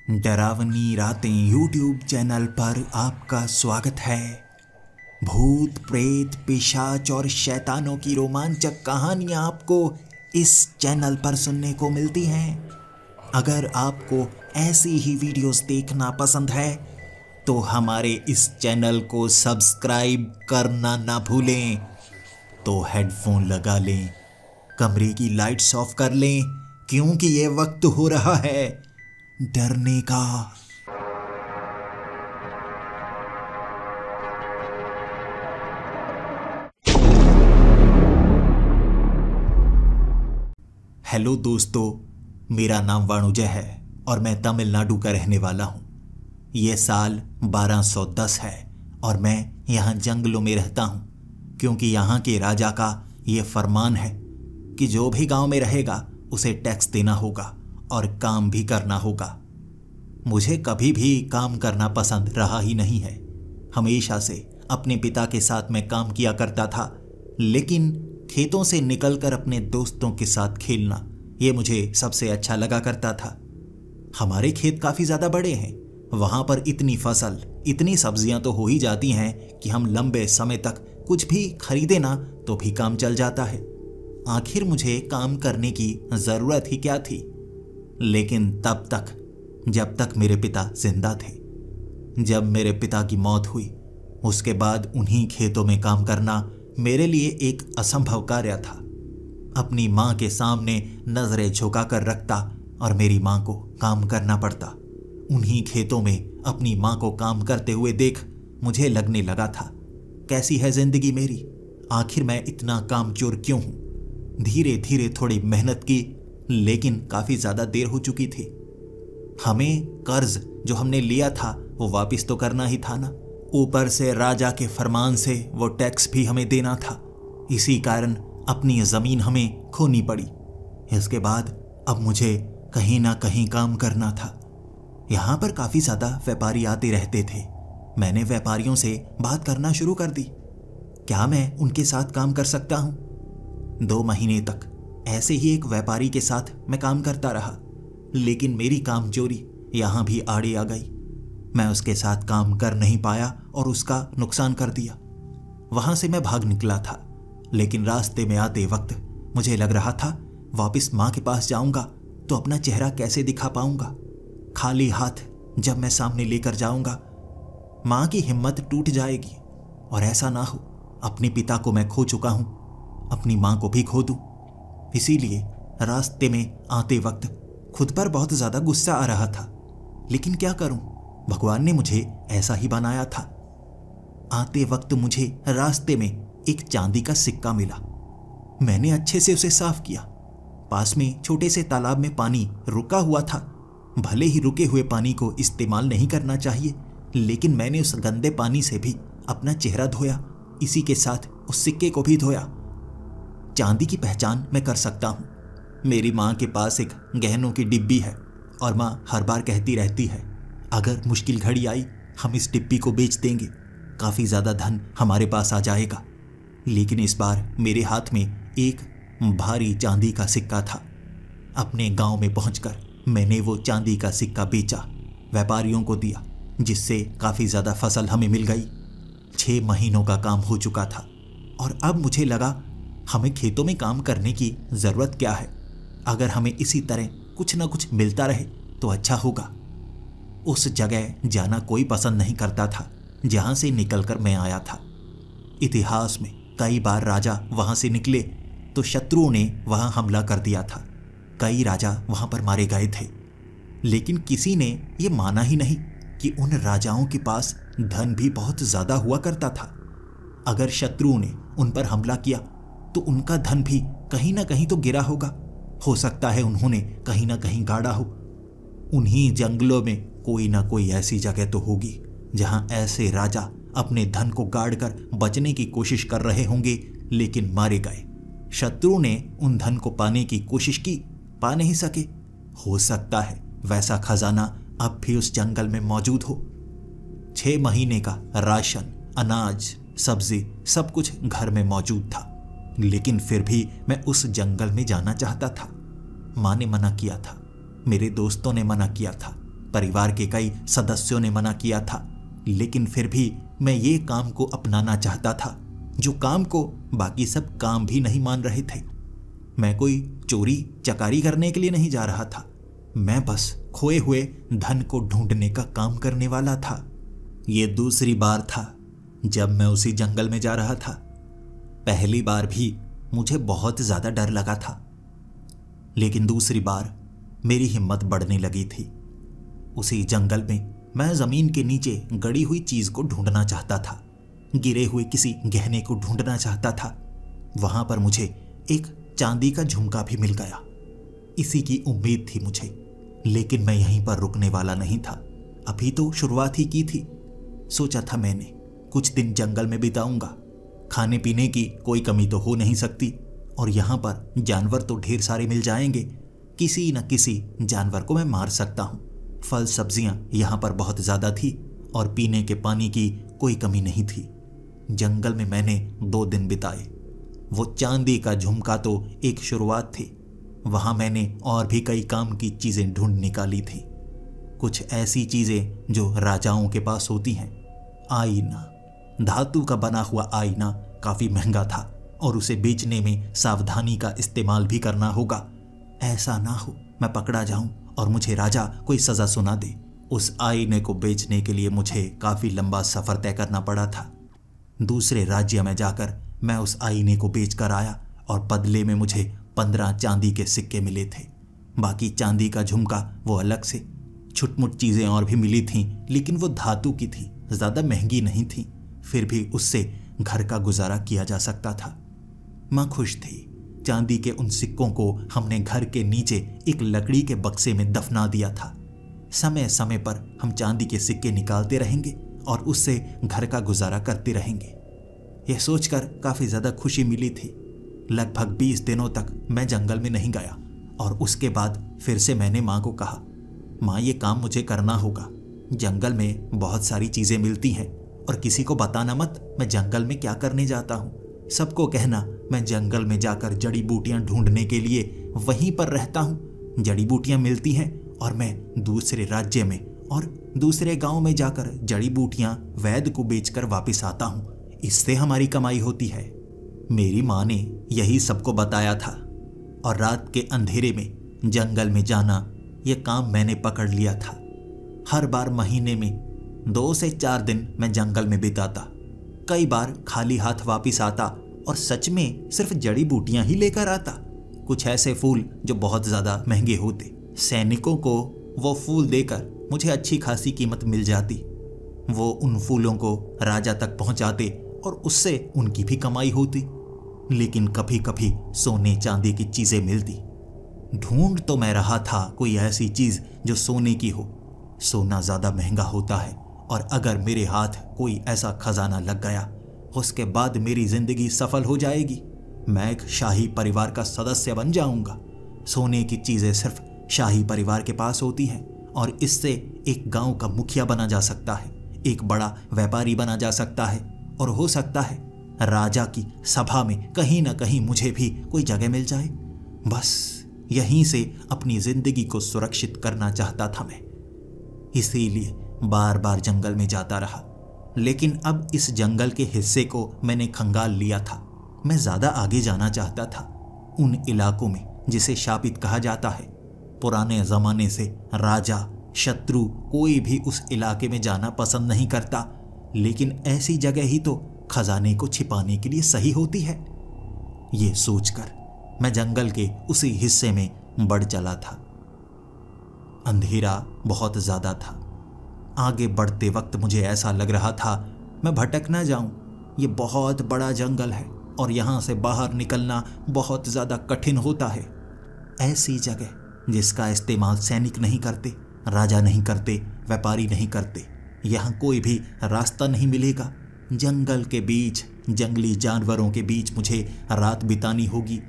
डरावनी रातें YouTube channel पर आपका स्वागत है। भूत प्रेत पिशाच और शैतानों की रोमांचक कहानियां आपको इस चैनल पर सुनने को मिलती हैं। अगर आपको ऐसी ही वीडियोस देखना पसंद है तो हमारे इस चैनल को सब्सक्राइब करना ना भूलें। तो हेडफोन लगा लें, कमरे की लाइट्स ऑफ कर लें, क्योंकि ये वक्त हो रहा है डरने का। हेलो दोस्तों, मेरा नाम वाणुजय है और मैं तमिलनाडु का रहने वाला हूँ। ये साल 1210 है और मैं यहाँ जंगलों में रहता हूँ, क्योंकि यहाँ के राजा का ये फरमान है कि जो भी गांव में रहेगा उसे टैक्स देना होगा और काम भी करना होगा। मुझे कभी भी काम करना पसंद रहा ही नहीं है। हमेशा से अपने पिता के साथ मैं काम किया करता था, लेकिन खेतों से निकलकर अपने दोस्तों के साथ खेलना ये मुझे सबसे अच्छा लगा करता था। हमारे खेत काफ़ी ज़्यादा बड़े हैं, वहाँ पर इतनी फसल, इतनी सब्जियाँ तो हो ही जाती हैं कि हम लंबे समय तक कुछ भी खरीदे ना तो भी काम चल जाता है। आखिर मुझे काम करने की ज़रूरत ही क्या थी। लेकिन तब तक, जब तक मेरे पिता जिंदा थे। जब मेरे पिता की मौत हुई, उसके बाद उन्हीं खेतों में काम करना मेरे लिए एक असंभव कार्य था। अपनी माँ के सामने नज़रें झुकाकर रखता और मेरी माँ को काम करना पड़ता। उन्हीं खेतों में अपनी माँ को काम करते हुए देख मुझे लगने लगा था, कैसी है जिंदगी मेरी, आखिर मैं इतना कामचोर क्यों हूँ। धीरे धीरे थोड़ी मेहनत की, लेकिन काफ़ी ज़्यादा देर हो चुकी थी। हमें कर्ज जो हमने लिया था वो वापस तो करना ही था ना। ऊपर से राजा के फरमान से वो टैक्स भी हमें देना था। इसी कारण अपनी ज़मीन हमें खोनी पड़ी। इसके बाद अब मुझे कहीं ना कहीं काम करना था। यहाँ पर काफ़ी ज़्यादा व्यापारी आते रहते थे। मैंने व्यापारियों से बात करना शुरू कर दी, क्या मैं उनके साथ काम कर सकता हूँ। 2 महीने तक ऐसे ही एक व्यापारी के साथ मैं काम करता रहा, लेकिन मेरी कामचोरी यहाँ भी आड़े आ गई। मैं उसके साथ काम कर नहीं पाया और उसका नुकसान कर दिया। वहाँ से मैं भाग निकला था, लेकिन रास्ते में आते वक्त मुझे लग रहा था वापस माँ के पास जाऊँगा तो अपना चेहरा कैसे दिखा पाऊँगा। खाली हाथ जब मैं सामने लेकर जाऊँगा, माँ की हिम्मत टूट जाएगी। और ऐसा ना हो, अपने पिता को मैं खो चुका हूँ, अपनी माँ को भी खो दूँ। इसीलिए रास्ते में आते वक्त खुद पर बहुत ज़्यादा गुस्सा आ रहा था, लेकिन क्या करूं, भगवान ने मुझे ऐसा ही बनाया था। आते वक्त मुझे रास्ते में एक चांदी का सिक्का मिला। मैंने अच्छे से उसे साफ किया। पास में छोटे से तालाब में पानी रुका हुआ था। भले ही रुके हुए पानी को इस्तेमाल नहीं करना चाहिए, लेकिन मैंने उस गंदे पानी से भी अपना चेहरा धोया, इसी के साथ उस सिक्के को भी धोया। चांदी की पहचान मैं कर सकता हूँ। मेरी माँ के पास एक गहनों की डिब्बी है और माँ हर बार कहती रहती है, अगर मुश्किल घड़ी आई हम इस डिब्बी को बेच देंगे, काफ़ी ज़्यादा धन हमारे पास आ जाएगा। लेकिन इस बार मेरे हाथ में एक भारी चांदी का सिक्का था। अपने गांव में पहुंचकर मैंने वो चांदी का सिक्का बेचा, व्यापारियों को दिया, जिससे काफ़ी ज़्यादा फसल हमें मिल गई। 6 महीनों का काम हो चुका था और अब मुझे लगा हमें खेतों में काम करने की ज़रूरत क्या है। अगर हमें इसी तरह कुछ ना कुछ मिलता रहे तो अच्छा होगा। उस जगह जाना कोई पसंद नहीं करता था जहाँ से निकलकर मैं आया था। इतिहास में कई बार राजा वहाँ से निकले तो शत्रुओं ने वहाँ हमला कर दिया था। कई राजा वहाँ पर मारे गए थे, लेकिन किसी ने ये माना ही नहीं कि उन राजाओं के पास धन भी बहुत ज़्यादा हुआ करता था। अगर शत्रुओं ने उन पर हमला किया तो उनका धन भी कहीं ना कहीं तो गिरा होगा। हो सकता है उन्होंने कहीं ना कहीं गाड़ा हो। उन्हीं जंगलों में कोई ना कोई ऐसी जगह तो होगी जहां ऐसे राजा अपने धन को गाड़कर बचने की कोशिश कर रहे होंगे, लेकिन मारे गए। शत्रुओं ने उन धन को पाने की कोशिश की, पा नहीं सके। हो सकता है वैसा खजाना अब भी उस जंगल में मौजूद हो। 6 महीने का राशन, अनाज, सब्जी सब कुछ घर में मौजूद था, लेकिन फिर भी मैं उस जंगल में जाना चाहता था। माँ ने मना किया था, मेरे दोस्तों ने मना किया था, परिवार के कई सदस्यों ने मना किया था, लेकिन फिर भी मैं ये काम को अपनाना चाहता था, जो काम को बाकी सब काम भी नहीं मान रहे थे। मैं कोई चोरी चकारी करने के लिए नहीं जा रहा था, मैं बस खोए हुए धन को ढूंढने का काम करने वाला था। ये दूसरी बार था जब मैं उसी जंगल में जा रहा था। पहली बार भी मुझे बहुत ज्यादा डर लगा था, लेकिन दूसरी बार मेरी हिम्मत बढ़ने लगी थी। उसी जंगल में मैं जमीन के नीचे गड़ी हुई चीज को ढूंढना चाहता था, गिरे हुए किसी गहने को ढूंढना चाहता था। वहां पर मुझे एक चांदी का झुमका भी मिल गया। इसी की उम्मीद थी मुझे, लेकिन मैं यहीं पर रुकने वाला नहीं था। अभी तो शुरुआत ही की थी। सोचा था मैंने कुछ दिन जंगल में बिताऊंगा, खाने पीने की कोई कमी तो हो नहीं सकती, और यहां पर जानवर तो ढेर सारे मिल जाएंगे। किसी न किसी जानवर को मैं मार सकता हूं। फल सब्जियां यहां पर बहुत ज्यादा थी और पीने के पानी की कोई कमी नहीं थी। जंगल में मैंने 2 दिन बिताए। वो चांदी का झुमका तो एक शुरुआत थी, वहां मैंने और भी कई काम की चीजें ढूंढ निकाली थी। कुछ ऐसी चीजें जो राजाओं के पास होती हैं। आईना, धातु का बना हुआ आईना काफी महंगा था और उसे बेचने में सावधानी का इस्तेमाल भी करना होगा। ऐसा ना हो मैं पकड़ा जाऊं और मुझे राजा कोई सजा सुना दे। उस आईने को बेचने के लिए मुझे काफी लंबा सफर तय करना पड़ा था। दूसरे राज्य में जाकर मैं उस आईने को बेचकर आया और बदले में मुझे 15 चांदी के सिक्के मिले थे। बाकी चांदी का झुमका वो अलग से। छुटमुट चीजें और भी मिली थीं, लेकिन वो धातु की थी, ज्यादा महंगी नहीं थी। फिर भी उससे घर का गुजारा किया जा सकता था। मां खुश थी। चांदी के उन सिक्कों को हमने घर के नीचे एक लकड़ी के बक्से में दफना दिया था। समय समय पर हम चांदी के सिक्के निकालते रहेंगे और उससे घर का गुजारा करते रहेंगे। यह सोचकर काफी ज्यादा खुशी मिली थी। लगभग 20 दिनों तक मैं जंगल में नहीं गया और उसके बाद फिर से मैंने माँ को कहा, माँ ये काम मुझे करना होगा। जंगल में बहुत सारी चीजें मिलती हैं और किसी को बताना मत मैं जंगल में क्या करने जाता हूँ। सबको कहना मैं जंगल में जाकर जड़ी बूटियां ढूंढने के लिए वहीं पर रहता हूँ। जड़ी बूटियां मिलती हैं और मैं दूसरे राज्य में और दूसरे गांव में जाकर जड़ी बूटियां वैद्य को बेचकर वापस आता हूँ। इससे हमारी कमाई होती है। मेरी माँ ने यही सबको बताया था और रात के अंधेरे में जंगल में जाना यह काम मैंने पकड़ लिया था। हर बार महीने में 2 से 4 दिन मैं जंगल में बिताता। कई बार खाली हाथ वापिस आता और सच में सिर्फ जड़ी बूटियां ही लेकर आता। कुछ ऐसे फूल जो बहुत ज्यादा महंगे होते। सैनिकों को वो फूल देकर मुझे अच्छी खासी कीमत मिल जाती। वो उन फूलों को राजा तक पहुंचाते और उससे उनकी भी कमाई होती। लेकिन कभी कभी सोने चांदी की चीजें मिलती। ढूंढ तो मैं रहा था कोई ऐसी चीज जो सोने की हो। सोना ज्यादा महंगा होता है और अगर मेरे हाथ कोई ऐसा खजाना लग गया उसके बाद मेरी जिंदगी सफल हो जाएगी। मैं एक शाही परिवार का सदस्य बन जाऊंगा। सोने की चीजें सिर्फ शाही परिवार के पास होती हैं और इससे एक गांव का मुखिया बना जा सकता है, एक बड़ा व्यापारी बना जा सकता है और हो सकता है राजा की सभा में कहीं ना कहीं मुझे भी कोई जगह मिल जाए। बस यहीं से अपनी जिंदगी को सुरक्षित करना चाहता था मैं। इसीलिए बार बार जंगल में जाता रहा। लेकिन अब इस जंगल के हिस्से को मैंने खंगाल लिया था। मैं ज्यादा आगे जाना चाहता था, उन इलाकों में जिसे शापित कहा जाता है। पुराने जमाने से राजा, शत्रु कोई भी उस इलाके में जाना पसंद नहीं करता, लेकिन ऐसी जगह ही तो खजाने को छिपाने के लिए सही होती है। ये सोचकर मैं जंगल के उसी हिस्से में बढ़ चला था। अंधेरा बहुत ज्यादा था। आगे बढ़ते वक्त मुझे ऐसा लग रहा था मैं भटक ना जाऊं। ये बहुत बड़ा जंगल है और यहाँ से बाहर निकलना बहुत ज़्यादा कठिन होता है। ऐसी जगह जिसका इस्तेमाल सैनिक नहीं करते, राजा नहीं करते, व्यापारी नहीं करते। यहाँ कोई भी रास्ता नहीं मिलेगा। जंगल के बीच, जंगली जानवरों के बीच मुझे रात बितानी होगी।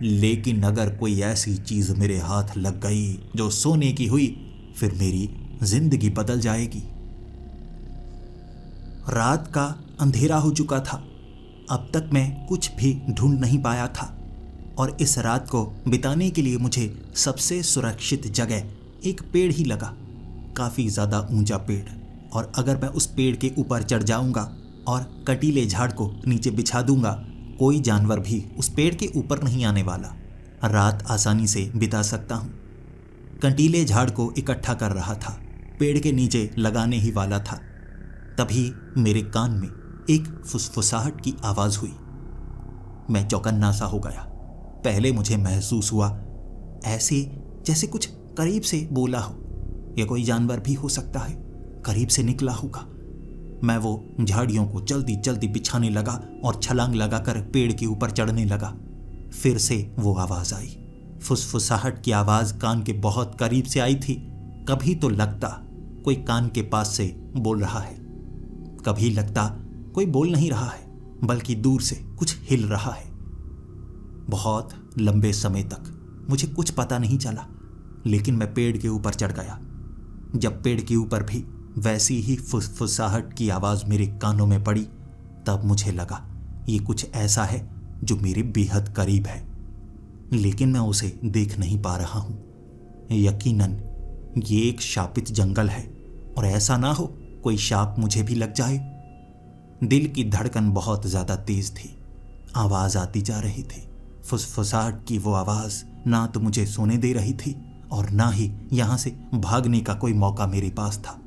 लेकिन अगर कोई ऐसी चीज़ मेरे हाथ लग गई जो सोने की हुई, फिर मेरी जिंदगी बदल जाएगी। रात का अंधेरा हो चुका था। अब तक मैं कुछ भी ढूंढ नहीं पाया था और इस रात को बिताने के लिए मुझे सबसे सुरक्षित जगह एक पेड़ ही लगा। काफ़ी ज़्यादा ऊंचा पेड़, और अगर मैं उस पेड़ के ऊपर चढ़ जाऊंगा और कटीले झाड़ को नीचे बिछा दूंगा, कोई जानवर भी उस पेड़ के ऊपर नहीं आने वाला। रात आसानी से बिता सकता हूँ। कंटीले झाड़ को इकट्ठा कर रहा था, पेड़ के नीचे लगाने ही वाला था। तभी मेरे कान में एक फुसफुसाहट की आवाज़ हुई। मैं चौकन्ना सा हो गया। पहले मुझे महसूस हुआ ऐसे जैसे कुछ करीब से बोला हो, या कोई जानवर भी हो सकता है, करीब से निकला होगा। मैं वो झाड़ियों को जल्दी जल्दी बिछाने लगा और छलांग लगाकर पेड़ के ऊपर चढ़ने लगा। फिर से वो आवाज़ आई। फुसफुसाहट की आवाज़ कान के बहुत करीब से आई थी। कभी तो लगता कोई कान के पास से बोल रहा है, कभी लगता कोई बोल नहीं रहा है, बल्कि दूर से कुछ हिल रहा है। बहुत लंबे समय तक मुझे कुछ पता नहीं चला, लेकिन मैं पेड़ के ऊपर चढ़ गया। जब पेड़ के ऊपर भी वैसी ही फुसफुसाहट की आवाज़ मेरे कानों में पड़ी, तब मुझे लगा ये कुछ ऐसा है जो मेरे बेहद करीब है, लेकिन मैं उसे देख नहीं पा रहा हूँ। यकीनन ये एक शापित जंगल है, और ऐसा ना हो कोई शाप मुझे भी लग जाए। दिल की धड़कन बहुत ज़्यादा तेज थी। आवाज़ आती जा रही थी। फुसफुसाहट की वो आवाज़ ना तो मुझे सोने दे रही थी और ना ही यहाँ से भागने का कोई मौका मेरे पास था।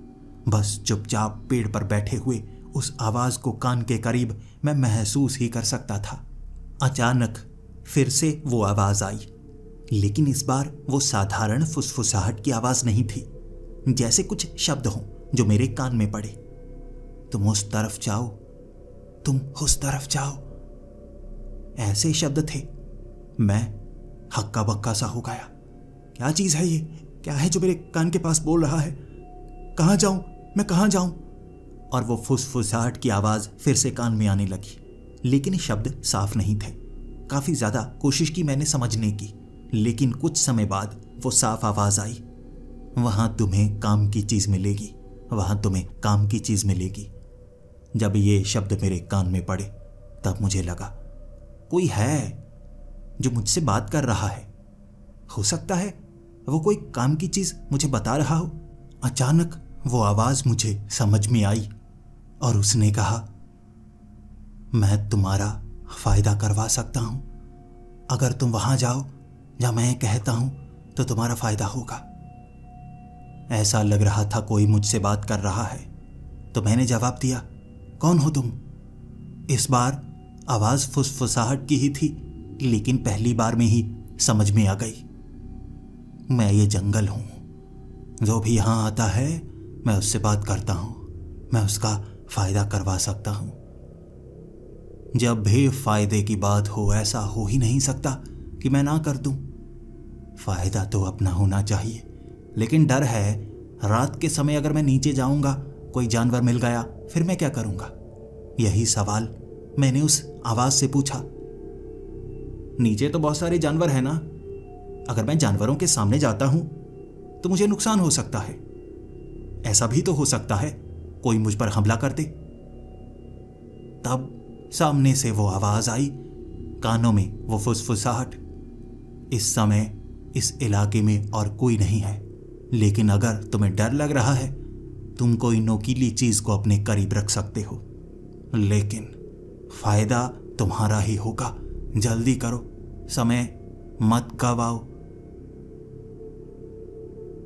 बस चुपचाप पेड़ पर बैठे हुए उस आवाज़ को कान के करीब मैं महसूस ही कर सकता था। अचानक फिर से वो आवाज़ आई, लेकिन इस बार वो साधारण फुसफुसाहट की आवाज़ नहीं थी, जैसे कुछ शब्द हों जो मेरे कान में पड़े। तुम उस तरफ जाओ, तुम उस तरफ जाओ, ऐसे शब्द थे। मैं हक्का बक्का सा हो गया। क्या चीज़ है ये? क्या है जो मेरे कान के पास बोल रहा है? कहाँ जाऊं मैं, कहाँ जाऊं? और वो फुसफुसाहट की आवाज़ फिर से कान में आने लगी, लेकिन शब्द साफ नहीं थे। काफ़ी ज़्यादा कोशिश की मैंने समझने की, लेकिन कुछ समय बाद वो साफ आवाज़ आई। वहाँ तुम्हें काम की चीज़ मिलेगी, वहाँ तुम्हें काम की चीज़ मिलेगी। जब ये शब्द मेरे कान में पड़े, तब मुझे लगा कोई है जो मुझसे बात कर रहा है। हो सकता है वो कोई काम की चीज़ मुझे बता रहा हो। अचानक वो आवाज़ मुझे समझ में आई और उसने कहा, मैं तुम्हारा फ़ायदा करवा सकता हूँ। अगर तुम वहाँ जाओ जहाँ मैं कहता हूँ तो तुम्हारा फ़ायदा होगा। ऐसा लग रहा था कोई मुझसे बात कर रहा है, तो मैंने जवाब दिया, कौन हो तुम? इस बार आवाज़ फुसफुसाहट की ही थी, लेकिन पहली बार में ही समझ में आ गई। मैं ये जंगल हूँ, जो भी यहाँ आता है मैं उससे बात करता हूँ, मैं उसका फ़ायदा करवा सकता हूँ। जब भी फ़ायदे की बात हो, ऐसा हो ही नहीं सकता कि मैं ना कर दूँ। फ़ायदा तो अपना होना चाहिए, लेकिन डर है रात के समय अगर मैं नीचे जाऊँगा, कोई जानवर मिल गया, फिर मैं क्या करूँगा? यही सवाल मैंने उस आवाज़ से पूछा। नीचे तो बहुत सारे जानवर हैं ना, अगर मैं जानवरों के सामने जाता हूँ तो मुझे नुकसान हो सकता है। ऐसा भी तो हो सकता है कोई मुझ पर हमला कर दे। तब सामने से वो आवाज़ आई, कानों में वो फुसफुसाहट। इस समय इस इलाके में और कोई नहीं है, लेकिन अगर तुम्हें डर लग रहा है, तुम कोई नोकीली चीज़ को अपने करीब रख सकते हो, लेकिन फ़ायदा तुम्हारा ही होगा। जल्दी करो, समय मत गवाओ,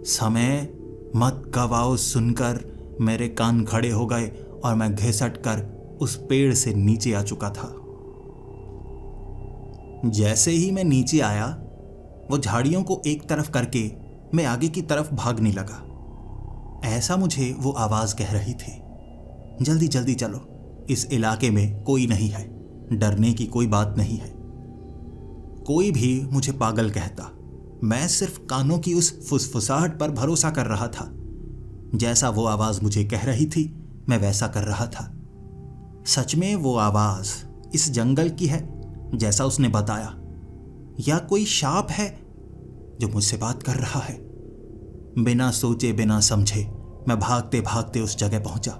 समय मत गवाओ। सुनकर मेरे कान खड़े हो गए और मैं घिसट कर उस पेड़ से नीचे आ चुका था। जैसे ही मैं नीचे आया, वो झाड़ियों को एक तरफ करके मैं आगे की तरफ भागने लगा। ऐसा मुझे वो आवाज़ कह रही थी, जल्दी जल्दी चलो, इस इलाके में कोई नहीं है, डरने की कोई बात नहीं है। कोई भी मुझे पागल कहता, मैं सिर्फ कानों की उस फुसफुसाहट पर भरोसा कर रहा था। जैसा वो आवाज़ मुझे कह रही थी, मैं वैसा कर रहा था। सच में वो आवाज़ इस जंगल की है जैसा उसने बताया, या कोई शाप है जो मुझसे बात कर रहा है? बिना सोचे बिना समझे मैं भागते भागते उस जगह पहुंचा।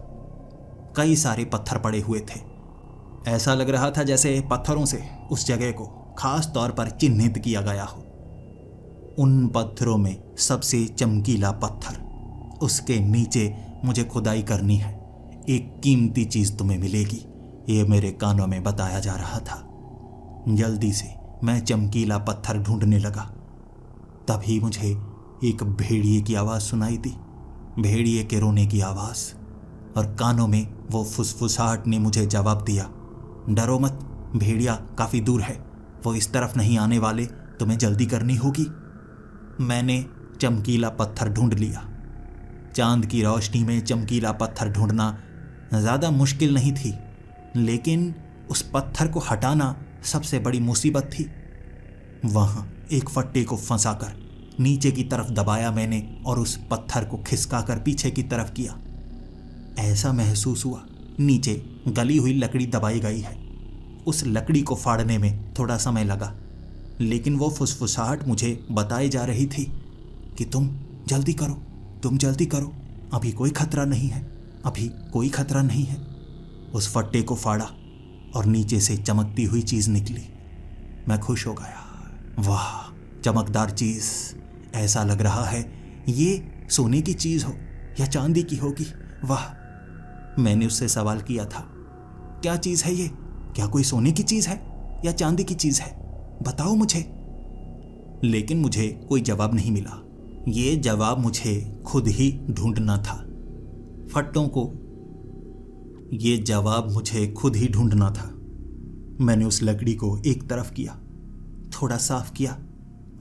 कई सारे पत्थर पड़े हुए थे। ऐसा लग रहा था जैसे पत्थरों से उस जगह को खास तौर पर चिन्हित किया गया हो। उन पत्थरों में सबसे चमकीला पत्थर उसके नीचे मुझे खुदाई करनी है, एक कीमती चीज तुम्हें मिलेगी, ये मेरे कानों में बताया जा रहा था। जल्दी से मैं चमकीला पत्थर ढूंढने लगा। तभी मुझे एक भेड़िए की आवाज सुनाई दी, भेड़िए के रोने की आवाज, और कानों में वो फुसफुसाहट ने मुझे जवाब दिया, डरो मत, भेड़िया काफी दूर है, वो इस तरफ नहीं आने वाले, तुम्हें जल्दी करनी होगी। मैंने चमकीला पत्थर ढूंढ लिया। चांद की रोशनी में चमकीला पत्थर ढूंढना ज्यादा मुश्किल नहीं थी, लेकिन उस पत्थर को हटाना सबसे बड़ी मुसीबत थी। वहां एक फट्टे को फंसाकर नीचे की तरफ दबाया मैंने और उस पत्थर को खिसकाकर पीछे की तरफ किया। ऐसा महसूस हुआ नीचे गली हुई लकड़ी दबाई गई है। उस लकड़ी को फाड़ने में थोड़ा समय लगा, लेकिन वो फुसफुसाहट मुझे बताई जा रही थी कि तुम जल्दी करो, तुम जल्दी करो, अभी कोई खतरा नहीं है, अभी कोई खतरा नहीं है। उस फट्टे को फाड़ा और नीचे से चमकती हुई चीज निकली। मैं खुश हो गया। वाह, चमकदार चीज, ऐसा लग रहा है ये सोने की चीज हो या चांदी की होगी। वाह। मैंने उससे सवाल किया था, क्या चीज है ये? क्या कोई सोने की चीज है या चांदी की चीज है? बताओ मुझे। लेकिन मुझे कोई जवाब नहीं मिला। ये जवाब मुझे खुद ही ढूंढना था। फट्टों को ये जवाब मुझे खुद ही ढूंढना था। मैंने उस लकड़ी को एक तरफ किया, थोड़ा साफ किया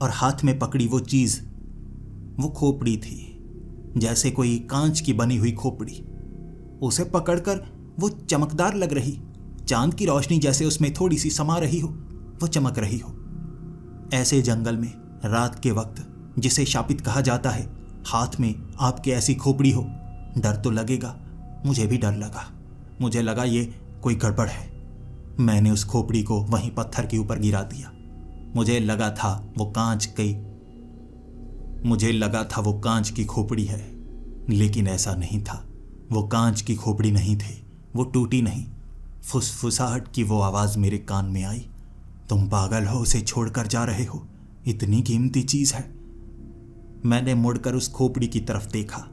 और हाथ में पकड़ी वो चीज। वो खोपड़ी थी, जैसे कोई कांच की बनी हुई खोपड़ी। उसे पकड़कर वो चमकदार लग रही, चांद की रोशनी जैसे उसमें थोड़ी सी समा रही हो, वो चमक रही हो। ऐसे जंगल में रात के वक्त, जिसे शापित कहा जाता है, हाथ में आपके ऐसी खोपड़ी हो, डर तो लगेगा। मुझे भी डर लगा। मुझे लगा ये कोई गड़बड़ है। मैंने उस खोपड़ी को वहीं पत्थर के ऊपर गिरा दिया। मुझे लगा था वो कांच की खोपड़ी है, लेकिन ऐसा नहीं था। वो कांच की खोपड़ी नहीं थी, वो टूटी नहीं। फुसफुसाहट की वो आवाज मेरे कान में आई, तुम पागल हो, उसे छोड़कर जा रहे हो, इतनी कीमती चीज है। मैंने मुड़कर उस खोपड़ी की तरफ देखा।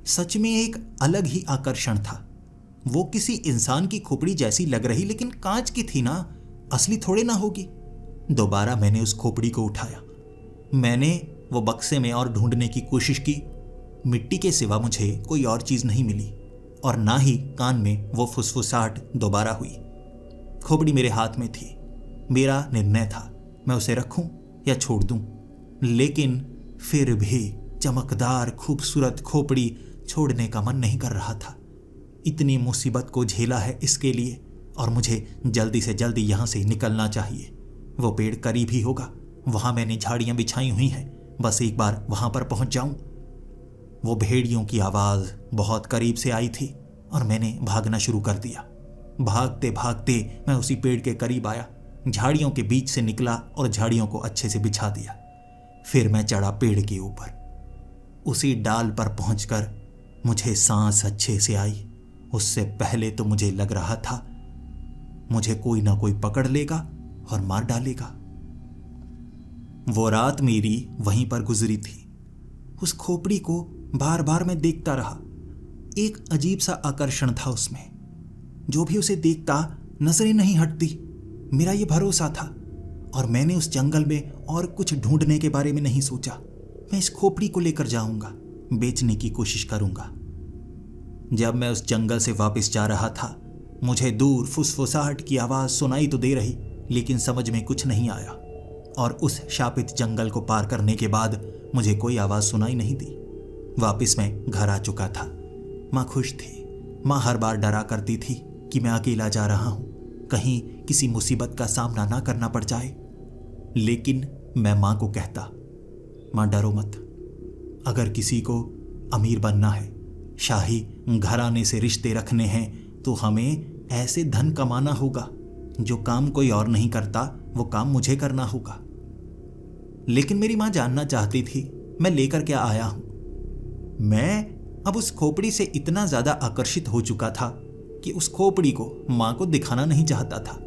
सच में एक अलग ही आकर्षण था। वो किसी इंसान की खोपड़ी जैसी लग रही, लेकिन कांच की थी ना, असली थोड़े ना होगी। दोबारा मैंने उस खोपड़ी को उठाया। मैंने वो बक्से में और ढूंढने की कोशिश की। मिट्टी के सिवा मुझे कोई और चीज नहीं मिली, और ना ही कान में वो फुसफुसाहट दोबारा हुई। खोपड़ी मेरे हाथ में थी। मेरा निर्णय था, मैं उसे रखूं या छोड़ दूं। लेकिन फिर भी चमकदार खूबसूरत खोपड़ी छोड़ने का मन नहीं कर रहा था। इतनी मुसीबत को झेला है इसके लिए, और मुझे जल्दी से जल्दी यहां से निकलना चाहिए। वो पेड़ करीब ही होगा, वहां मैंने झाड़ियां बिछाई हुई हैं, बस एक बार वहां पर पहुंच जाऊं। वो भेड़ियों की आवाज बहुत करीब से आई थी और मैंने भागना शुरू कर दिया। भागते भागते मैं उसी पेड़ के करीब आया, झाड़ियों के बीच से निकला और झाड़ियों को अच्छे से बिछा दिया। फिर मैं चढ़ा पेड़ के ऊपर। उसी डाल पर पहुंचकर मुझे सांस अच्छे से आई। उससे पहले तो मुझे लग रहा था मुझे कोई ना कोई पकड़ लेगा और मार डालेगा। वो रात मेरी वहीं पर गुजरी थी। उस खोपड़ी को बार बार मैं देखता रहा। एक अजीब सा आकर्षण था उसमें। जो भी उसे देखता नजरें नहीं हटती, मेरा ये भरोसा था। और मैंने उस जंगल में और कुछ ढूंढने के बारे में नहीं सोचा। मैं इस खोपड़ी को लेकर जाऊंगा, बेचने की कोशिश करूंगा। जब मैं उस जंगल से वापस जा रहा था, मुझे दूर फुसफुसाहट की आवाज सुनाई तो दे रही, लेकिन समझ में कुछ नहीं आया। और उस शापित जंगल को पार करने के बाद मुझे कोई आवाज सुनाई नहीं दी। वापस मैं घर आ चुका था। माँ खुश थी। माँ हर बार डरा करती थी कि मैं अकेला जा रहा हूं, कहीं किसी मुसीबत का सामना ना करना पड़ जाए। लेकिन मैं माँ को कहता, माँ डरो मत, अगर किसी को अमीर बनना है, शाही घराने से रिश्ते रखने हैं, तो हमें ऐसे धन कमाना होगा जो काम कोई और नहीं करता, वो काम मुझे करना होगा। लेकिन मेरी माँ जानना चाहती थी मैं लेकर क्या आया हूं। मैं अब उस खोपड़ी से इतना ज्यादा आकर्षित हो चुका था कि उस खोपड़ी को माँ को दिखाना नहीं चाहता था।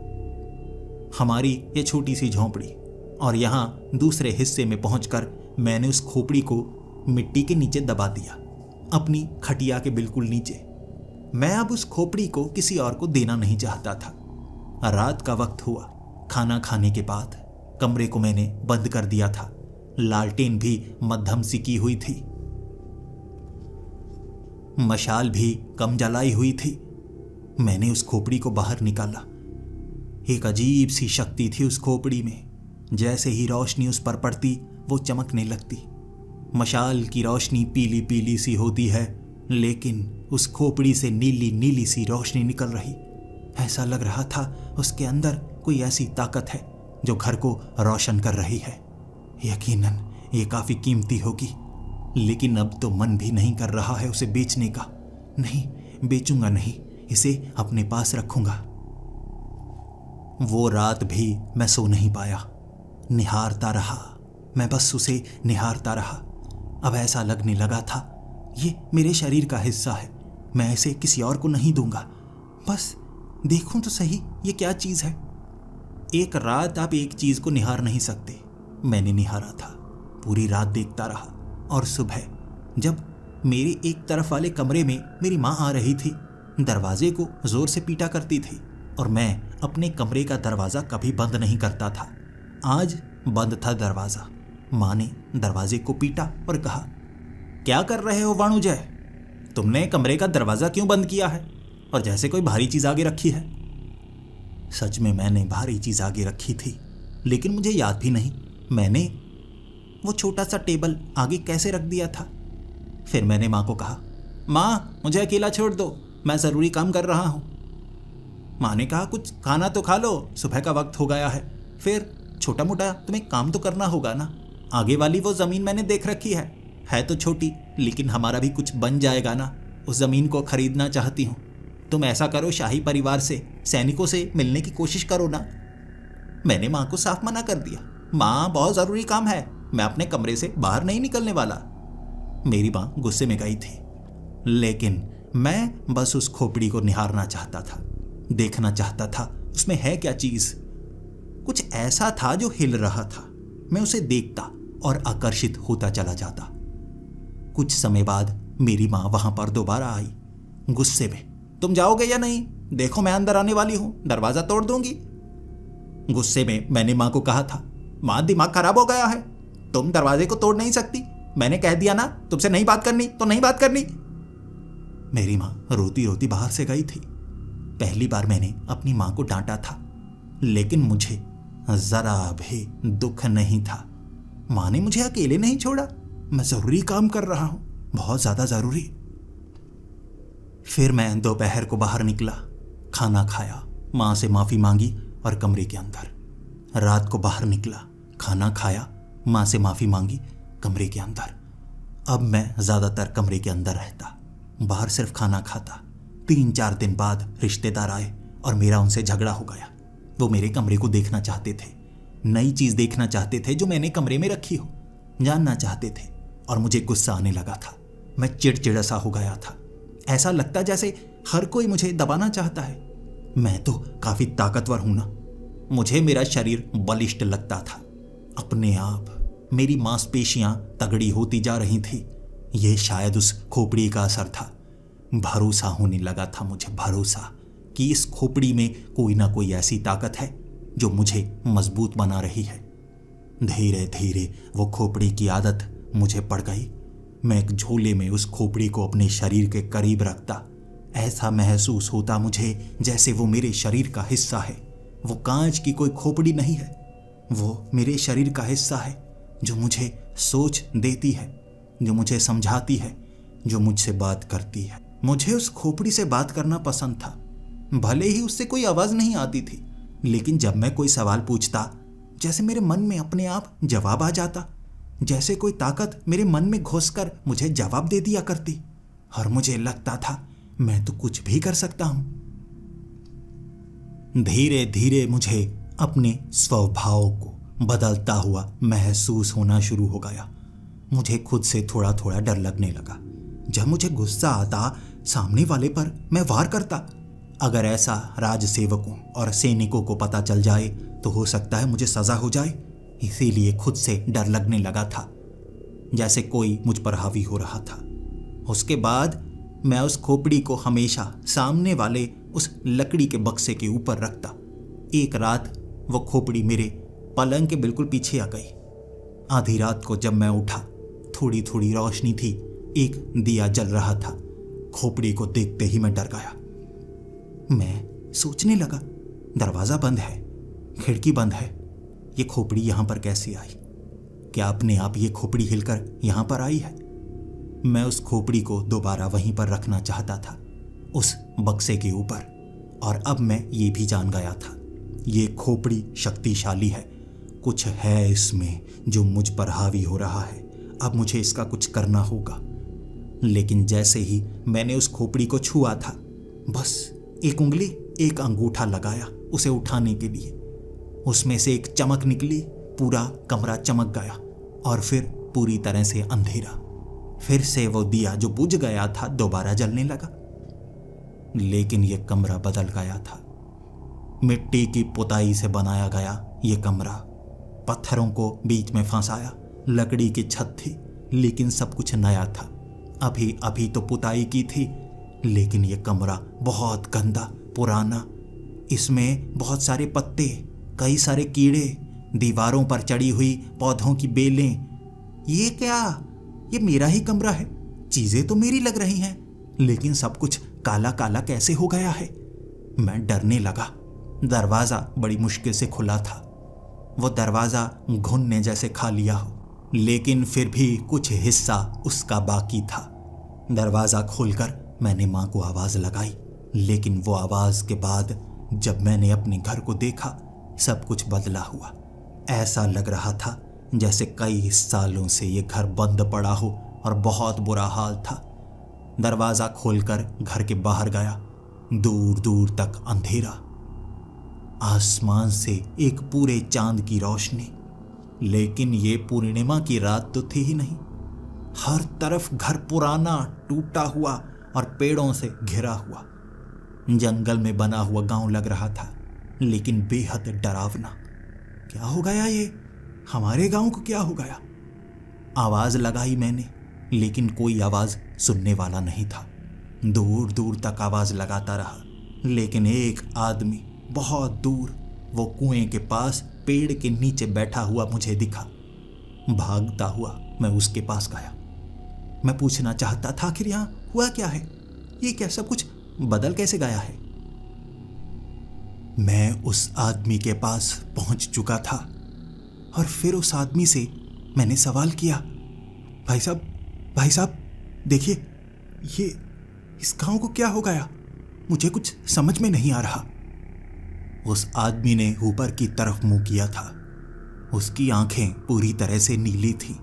हमारी ये छोटी सी झोंपड़ी, और यहां दूसरे हिस्से में पहुंचकर मैंने उस खोपड़ी को मिट्टी के नीचे दबा दिया अपनी खटिया के बिल्कुल नीचे। मैं अब उस खोपड़ी को किसी और को देना नहीं चाहता था। रात का वक्त हुआ। खाना खाने के बाद कमरे को मैंने बंद कर दिया था। लालटेन भी मध्यम सी की हुई थी, मशाल भी कम जलाई हुई थी। मैंने उस खोपड़ी को बाहर निकाला। एक अजीब सी शक्ति थी उस खोपड़ी में। जैसे ही रोशनी उस पर पड़ती वो चमकने लगती। मशाल की रोशनी पीली पीली सी होती है, लेकिन उस खोपड़ी से नीली नीली सी रोशनी निकल रही। ऐसा लग रहा था उसके अंदर कोई ऐसी ताकत है जो घर को रोशन कर रही है। यकीनन ये काफी कीमती होगी, लेकिन अब तो मन भी नहीं कर रहा है उसे बेचने का। नहीं, बेचूंगा नहीं, इसे अपने पास रखूंगा। वो रात भी मैं सो नहीं पाया। निहारता रहा, मैं बस उसे निहारता रहा। अब ऐसा लगने लगा था ये मेरे शरीर का हिस्सा है, मैं इसे किसी और को नहीं दूंगा। बस देखूं तो सही ये क्या चीज है। एक रात आप एक चीज को निहार नहीं सकते। मैंने निहारा था, पूरी रात देखता रहा। और सुबह जब मेरे एक तरफ वाले कमरे में मेरी माँ आ रही थी, दरवाजे को जोर से पीटा करती थी, और मैं अपने कमरे का दरवाज़ा कभी बंद नहीं करता था। आज बंद था दरवाज़ा। माँ ने दरवाजे को पीटा और कहा, क्या कर रहे हो वाणुजय? तुमने कमरे का दरवाज़ा क्यों बंद किया है और जैसे कोई भारी चीज़ आगे रखी है? सच में मैंने भारी चीज़ आगे रखी थी, लेकिन मुझे याद भी नहीं मैंने वो छोटा सा टेबल आगे कैसे रख दिया था। फिर मैंने माँ को कहा, माँ मुझे अकेला छोड़ दो, मैं ज़रूरी काम कर रहा हूँ। माँ ने कहा, कुछ खाना तो खा लो, सुबह का वक्त हो गया है। फिर छोटा मोटा तुम्हें काम तो करना होगा ना। आगे वाली वो ज़मीन मैंने देख रखी है तो छोटी, लेकिन हमारा भी कुछ बन जाएगा ना। उस ज़मीन को खरीदना चाहती हूँ। तुम ऐसा करो, शाही परिवार से, सैनिकों से मिलने की कोशिश करो ना। मैंने माँ को साफ मना कर दिया, माँ बहुत ज़रूरी काम है, मैं अपने कमरे से बाहर नहीं निकलने वाला। मेरी माँ गुस्से में गई थी, लेकिन मैं बस उस खोपड़ी को निहारना चाहता था, देखना चाहता था उसमें है क्या चीज़। कुछ ऐसा था जो हिल रहा था। मैं उसे देखता और आकर्षित होता चला जाता। कुछ समय बाद मेरी माँ वहां पर दोबारा आई, गुस्से में, तुम जाओगे या नहीं? देखो मैं अंदर आने वाली हूं, दरवाजा तोड़ दूंगी। गुस्से में मैंने माँ को कहा था, माँ दिमाग खराब हो गया है, तुम दरवाजे को तोड़ नहीं सकती। मैंने कह दिया ना, तुमसे नहीं बात करनी तो नहीं बात करनी। मेरी माँ रोती रोती बाहर से गई थी। पहली बार मैंने अपनी माँ को डांटा था, लेकिन मुझे जरा भी दुख नहीं था। माँ ने मुझे अकेले नहीं छोड़ा, मैं जरूरी काम कर रहा हूं, बहुत ज्यादा जरूरी। फिर मैं दोपहर को बाहर निकला, खाना खाया, माँ से माफी मांगी और कमरे के अंदर। रात को बाहर निकला, खाना खाया, माँ से माफी मांगी, कमरे के अंदर। अब मैं ज्यादातर कमरे के अंदर रहता, बाहर सिर्फ खाना खाता। 3-4 दिन बाद रिश्तेदार आए और मेरा उनसे झगड़ा हो गया। वो मेरे कमरे को देखना चाहते थे, नई चीज देखना चाहते थे जो मैंने कमरे में रखी हो, जानना चाहते थे, और मुझे गुस्सा आने लगा था। मैं चिड़चिड़ा सा हो गया था। ऐसा लगता जैसे हर कोई मुझे दबाना चाहता है। मैं तो काफी ताकतवर हूं ना। मुझे मेरा शरीर बलिष्ठ लगता था। अपने आप मेरी मांसपेशियां तगड़ी होती जा रही थी। यह शायद उस खोपड़ी का असर था। भरोसा होने लगा था मुझे, भरोसा कि इस खोपड़ी में कोई ना कोई ऐसी ताकत है जो मुझे मजबूत बना रही है। धीरे धीरे वो खोपड़ी की आदत मुझे पड़ गई। मैं एक झोले में उस खोपड़ी को अपने शरीर के करीब रखता। ऐसा महसूस होता मुझे जैसे वो मेरे शरीर का हिस्सा है। वो कांच की कोई खोपड़ी नहीं है, वो मेरे शरीर का हिस्सा है जो मुझे सोच देती है, जो मुझे समझाती है, जो मुझसे बात करती है। मुझे उस खोपड़ी से बात करना पसंद था। भले ही उससे कोई आवाज़ नहीं आती थी, लेकिन जब मैं कोई सवाल पूछता, जैसे मेरे मन में अपने आप जवाब आ जाता, जैसे कोई ताकत मेरे मन में घुसकर मुझे जवाब दे दिया करती, और मुझे लगता था मैं तो कुछ भी कर सकता हूं। धीरे धीरे मुझे अपने स्वभाव को बदलता हुआ महसूस होना शुरू हो गया। मुझे खुद से थोड़ा थोड़ा डर लगने लगा। जब मुझे गुस्सा आता, सामने वाले पर मैं वार करता। अगर ऐसा राजसेवकों और सैनिकों को पता चल जाए तो हो सकता है मुझे सजा हो जाए। इसीलिए खुद से डर लगने लगा था, जैसे कोई मुझ पर हावी हो रहा था। उसके बाद मैं उस खोपड़ी को हमेशा सामने वाले उस लकड़ी के बक्से के ऊपर रखता। एक रात वो खोपड़ी मेरे पलंग के बिल्कुल पीछे आ गई। आधी रात को जब मैं उठा, थोड़ी थोड़ी रोशनी थी, एक दिया जल रहा था। खोपड़ी को देखते ही मैं डर गया। मैं सोचने लगा, दरवाजा बंद है, खिड़की बंद है, ये खोपड़ी यहां पर कैसे आई? क्या अपने आप ये खोपड़ी हिलकर यहां पर आई है? मैं उस खोपड़ी को दोबारा वहीं पर रखना चाहता था, उस बक्से के ऊपर। और अब मैं ये भी जान गया था, ये खोपड़ी शक्तिशाली है, कुछ है इसमें जो मुझ पर हावी हो रहा है। अब मुझे इसका कुछ करना होगा। लेकिन जैसे ही मैंने उस खोपड़ी को छुआ था, बस एक उंगली, एक अंगूठा लगाया उसे उठाने के लिए, उसमें से एक चमक निकली, पूरा कमरा चमक गया और फिर पूरी तरह से अंधेरा। फिर से वो दिया जो बुझ गया था दोबारा जलने लगा। लेकिन यह कमरा बदल गया था। मिट्टी की पुताई से बनाया गया ये कमरा, पत्थरों को बीच में फंसाया, लकड़ी की छत थी, लेकिन सब कुछ नया था। अभी अभी तो पुताई की थी, लेकिन ये कमरा बहुत गंदा, पुराना। इसमें बहुत सारे पत्ते, कई सारे कीड़े, दीवारों पर चढ़ी हुई पौधों की बेलें। ये क्या? ये मेरा ही कमरा है, चीजें तो मेरी लग रही हैं, लेकिन सब कुछ काला काला कैसे हो गया है? मैं डरने लगा। दरवाजा बड़ी मुश्किल से खुला था। वो दरवाजा घुन ने जैसे खा लिया हो, लेकिन फिर भी कुछ हिस्सा उसका बाकी था। दरवाजा खोलकर मैंने मां को आवाज लगाई, लेकिन वो आवाज के बाद जब मैंने अपने घर को देखा, सब कुछ बदला हुआ। ऐसा लग रहा था जैसे कई सालों से ये घर बंद पड़ा हो और बहुत बुरा हाल था। दरवाजा खोलकर घर के बाहर गया। दूर दूर तक अंधेरा, आसमान से एक पूरे चांद की रोशनी, लेकिन ये पूर्णिमा की रात तो थी ही नहीं। हर तरफ घर पुराना, टूटा हुआ और पेड़ों से घिरा हुआ, जंगल में बना हुआ गांव लग रहा था, लेकिन बेहद डरावना। क्या हो गया ये? हमारे गांव को क्या हो गया? आवाज लगाई मैंने, लेकिन कोई आवाज सुनने वाला नहीं था। दूर दूर तक आवाज लगाता रहा, लेकिन एक आदमी बहुत दूर वो कुएं के पास पेड़ के नीचे बैठा हुआ मुझे दिखा। भागता हुआ मैं उसके पास गया। मैं पूछना चाहता था, आखिर यहां हुआ क्या है? ये क्या सब कुछ बदल कैसे गया है? मैं उस आदमी के पास पहुंच चुका था और फिर उस आदमी से मैंने सवाल किया, भाई साहब देखिए, ये इस गांव को क्या हो गया? मुझे कुछ समझ में नहीं आ रहा। उस आदमी ने ऊपर की तरफ मुंह किया था। उसकी आंखें पूरी तरह से नीली थीं।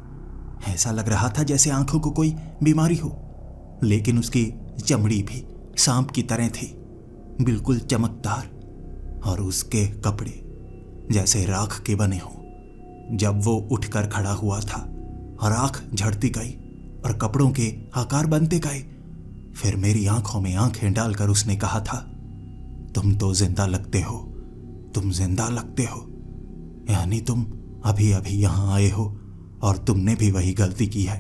ऐसा लग रहा था जैसे आंखों को कोई बीमारी हो, लेकिन उसकी चमड़ी भी सांप की तरह थी, बिल्कुल चमकदार, और उसके कपड़े जैसे राख के बने हों। जब वो उठकर खड़ा हुआ था और आंख झड़ती गई और कपड़ों के आकार बनते गए, फिर मेरी आंखों में आंखें डालकर उसने कहा था, तुम तो जिंदा लगते हो, तुम जिंदा लगते हो, यानी तुम अभी अभी यहां आए हो और तुमने भी वही गलती की है।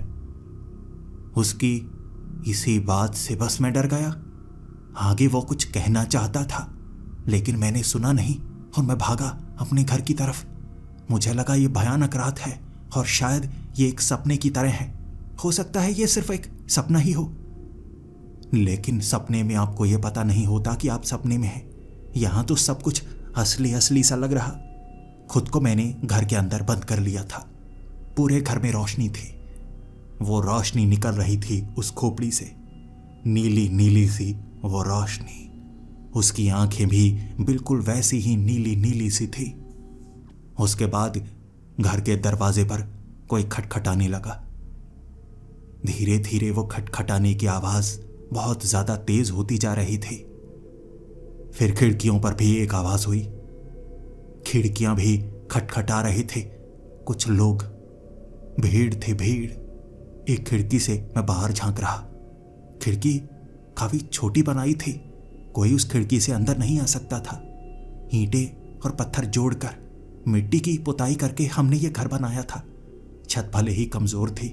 उसकी इसी बात से बस मैं डर गया। आगे वो कुछ कहना चाहता था, लेकिन मैंने सुना नहीं और मैं भागा अपने घर की तरफ। मुझे लगा ये भयानक रात है और शायद ये एक सपने की तरह है। हो सकता है ये सिर्फ एक सपना ही हो, लेकिन सपने में आपको ये पता नहीं होता कि आप सपने में हैं। यहां तो सब कुछ असली असली सा लग रहा। खुद को मैंने घर के अंदर बंद कर लिया था। पूरे घर में रोशनी थी। वो रोशनी निकल रही थी उस खोपड़ी से, नीली नीली सी वो रोशनी। उसकी आंखें भी बिल्कुल वैसी ही नीली नीली सी थी। उसके बाद घर के दरवाजे पर कोई खटखटाने लगा। धीरे धीरे वो खटखटाने की आवाज बहुत ज्यादा तेज होती जा रही थी। फिर खिड़कियों पर भी एक आवाज हुई। खिड़कियां भी खटखटा रहे थे कुछ लोग। भीड़ थी, भीड़। एक खिड़की से मैं बाहर झांक रहा। खिड़की काफी छोटी बनाई थी, कोई उस खिड़की से अंदर नहीं आ सकता था। ईंटें और पत्थर जोड़कर, मिट्टी की पुताई करके हमने ये घर बनाया था। छत भले ही कमजोर थी,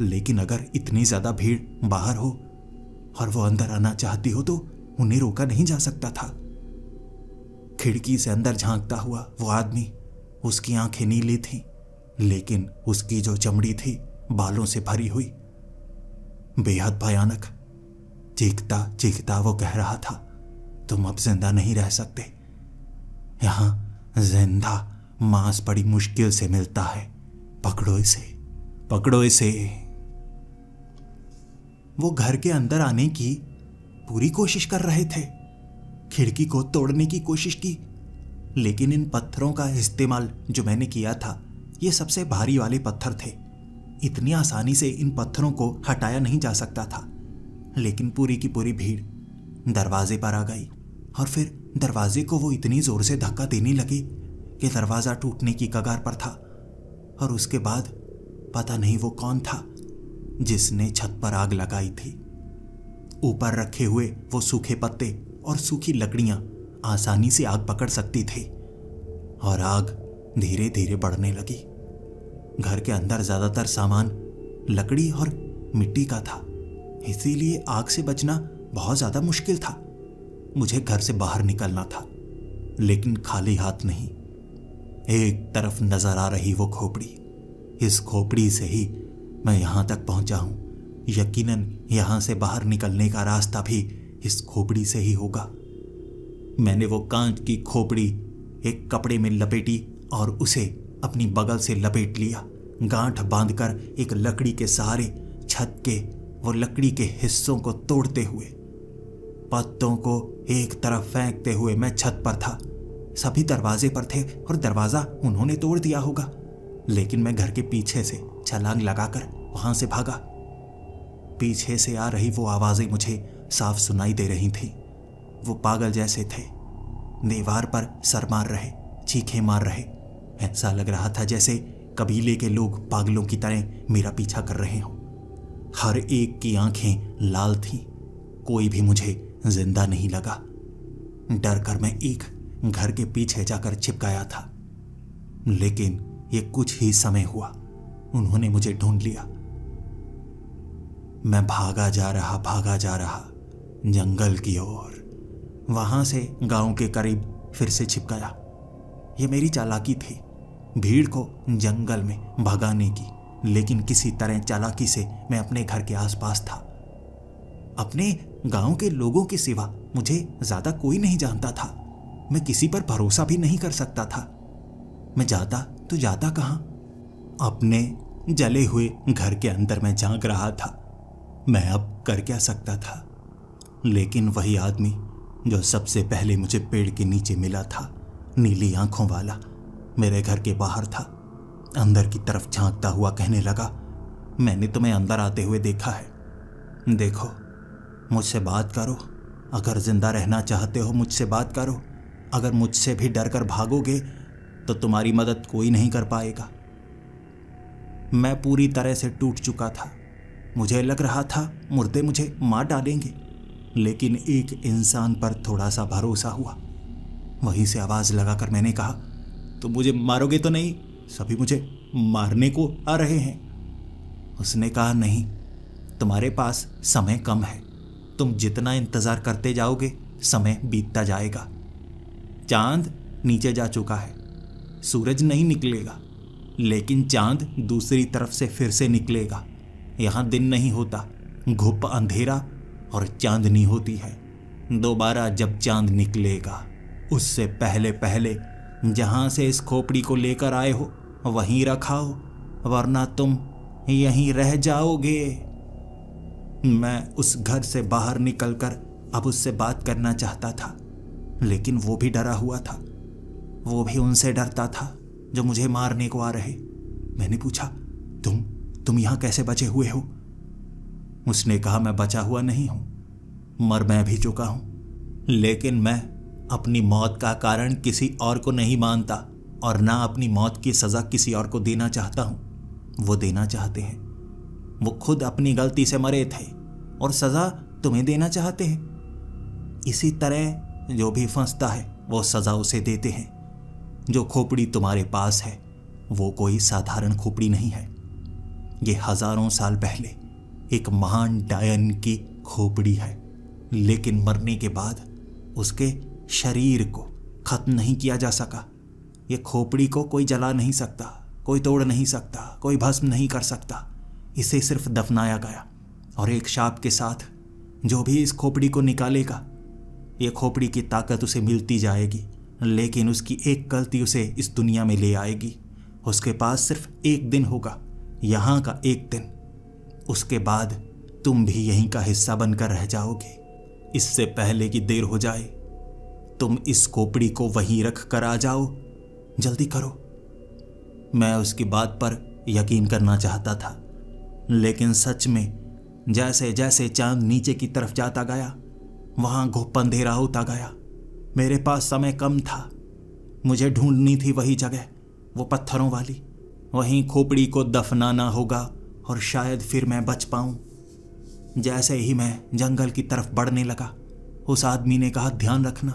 लेकिन अगर इतनी ज्यादा भीड़ बाहर हो और वो अंदर आना चाहती हो तो उन्हें रोका नहीं जा सकता था। खिड़की से अंदर झांकता हुआ वो आदमी, उसकी आंखें नीली थीं, लेकिन उसकी जो चमड़ी थी बालों से भरी हुई, बेहद भयानक। चीखता चीखता वो कह रहा था, तुम अब जिंदा नहीं रह सकते। यहां जिंदा मांस बड़ी मुश्किल से मिलता है, पकड़ो इसे, पकड़ो इसे। वो घर के अंदर आने की पूरी कोशिश कर रहे थे, खिड़की को तोड़ने की कोशिश की, लेकिन इन पत्थरों का इस्तेमाल जो मैंने किया था ये सबसे भारी वाले पत्थर थे। इतनी आसानी से इन पत्थरों को हटाया नहीं जा सकता था। लेकिन पूरी की पूरी भीड़ दरवाजे पर आ गई और फिर दरवाजे को वो इतनी जोर से धक्का देने लगे कि दरवाजा टूटने की कगार पर था। और उसके बाद पता नहीं वो कौन था जिसने छत पर आग लगाई थी। ऊपर रखे हुए वो सूखे पत्ते और सूखी लकड़ियां आसानी से आग पकड़ सकती थी और आग धीरे धीरे बढ़ने लगी। घर के अंदर ज्यादातर सामान लकड़ी और मिट्टी का था, इसीलिए आग से बचना बहुत ज्यादा मुश्किल था। मुझे घर से बाहर निकलना था, लेकिन खाली हाथ नहीं। एक तरफ नजर आ रही वो खोपड़ी, इस खोपड़ी से ही मैं यहां तक पहुंचा हूं। यकीनन यहां से बाहर निकलने का रास्ता भी इस खोपड़ी से ही होगा। मैंने वो कांच की खोपड़ी एक कपड़े में लपेटी और उसे अपनी बगल से लपेट लिया, गांठ बांधकर एक लकड़ी के सहारे छत के वो लकड़ी के हिस्सों को तोड़ते हुए, पत्तों को एक तरफ फेंकते हुए मैं छत पर था। सभी दरवाजे पर थे और दरवाजा उन्होंने तोड़ दिया होगा, लेकिन मैं घर के पीछे से छलांग लगाकर वहां से भागा। पीछे से आ रही वो आवाजें मुझे साफ सुनाई दे रही थी। वो पागल जैसे थे, दीवार पर सर मार रहे, चीखें मार रहे। ऐसा लग रहा था जैसे कबीले के लोग पागलों की तरह मेरा पीछा कर रहे हों। हर एक की आंखें लाल थीं, कोई भी मुझे जिंदा नहीं लगा। डर कर मैं एक घर के पीछे जाकर छिप गया था, लेकिन ये कुछ ही समय हुआ, उन्होंने मुझे ढूंढ लिया। मैं भागा जा रहा जंगल की ओर। वहां से गांव के करीब फिर से छिप गया। यह मेरी चालाकी थी, भीड़ को जंगल में भगाने की, लेकिन किसी तरह चालाकी से मैं अपने घर के आसपास था। अपने गांव के लोगों के सिवा मुझे ज्यादा कोई नहीं जानता था। मैं किसी पर भरोसा भी नहीं कर सकता था। मैं जाता तो जाता कहां? अपने जले हुए घर के अंदर मैं झांक रहा था। मैं अब कर क्या सकता था? लेकिन वही आदमी जो सबसे पहले मुझे पेड़ के नीचे मिला था, नीली आंखों वाला, मेरे घर के बाहर था। अंदर की तरफ झांकता हुआ कहने लगा, मैंने तुम्हें अंदर आते हुए देखा है। देखो, मुझसे बात करो। अगर जिंदा रहना चाहते हो मुझसे बात करो। अगर मुझसे भी डर कर भागोगे तो तुम्हारी मदद कोई नहीं कर पाएगा। मैं पूरी तरह से टूट चुका था। मुझे लग रहा था मुर्दे मुझे मार डालेंगे, लेकिन एक इंसान पर थोड़ा सा भरोसा हुआ। वहीं से आवाज लगाकर मैंने कहा, तुम मुझे मारोगे तो नहीं? सभी मुझे मारने को आ रहे हैं। उसने कहा, नहीं, तुम्हारे पास समय कम है। तुम जितना इंतजार करते जाओगे समय बीतता जाएगा। चांद नीचे जा चुका है, सूरज नहीं निकलेगा, लेकिन चांद दूसरी तरफ से फिर से निकलेगा। यहां दिन नहीं होता, घुप अंधेरा और चांदनी होती है। दोबारा जब चांद निकलेगा, उससे पहले पहले जहां से इस खोपड़ी को लेकर आए हो वहीं रखाओ, वरना तुम यहीं रह जाओगे। मैं उस घर से बाहर निकलकर अब उससे बात करना चाहता था, लेकिन वो भी डरा हुआ था। वो भी उनसे डरता था जो मुझे मारने को आ रहे। मैंने पूछा, तुम यहां कैसे बचे हुए हो? उसने कहा, मैं बचा हुआ नहीं हूं, मर मैं भी चुका हूं, लेकिन मैं अपनी मौत का कारण किसी और को नहीं मानता और ना अपनी मौत की सजा किसी और को देना चाहता हूं। वो देना चाहते हैं। वो खुद अपनी गलती से मरे थे और सजा तुम्हें देना चाहते हैं। इसी तरह जो भी फंसता है वो सजा उसे देते हैं। जो खोपड़ी तुम्हारे पास है वो कोई साधारण खोपड़ी नहीं है। ये हजारों साल पहले एक महान डायन की खोपड़ी है, लेकिन मरने के बाद उसके शरीर को खत्म नहीं किया जा सका। ये खोपड़ी को कोई जला नहीं सकता, कोई तोड़ नहीं सकता, कोई भस्म नहीं कर सकता। इसे सिर्फ दफनाया गया और एक शाप के साथ जो भी इस खोपड़ी को निकालेगा, ये खोपड़ी की ताकत उसे मिलती जाएगी, लेकिन उसकी एक गलती उसे इस दुनिया में ले आएगी। उसके पास सिर्फ एक दिन होगा, यहाँ का एक दिन। उसके बाद तुम भी यहीं का हिस्सा बनकर रह जाओगे। इससे पहले कि देर हो जाए, तुम इस खोपड़ी को वहीं रख कर आ जाओ, जल्दी करो। मैं उसकी बात पर यकीन करना चाहता था, लेकिन सच में जैसे जैसे चांद नीचे की तरफ जाता गया, वहां घुप अंधेरा होता गया। मेरे पास समय कम था। मुझे ढूंढनी थी वही जगह, वो पत्थरों वाली। वहीं खोपड़ी को दफनाना होगा और शायद फिर मैं बच पाऊं। जैसे ही मैं जंगल की तरफ बढ़ने लगा, उस आदमी ने कहा, ध्यान रखना,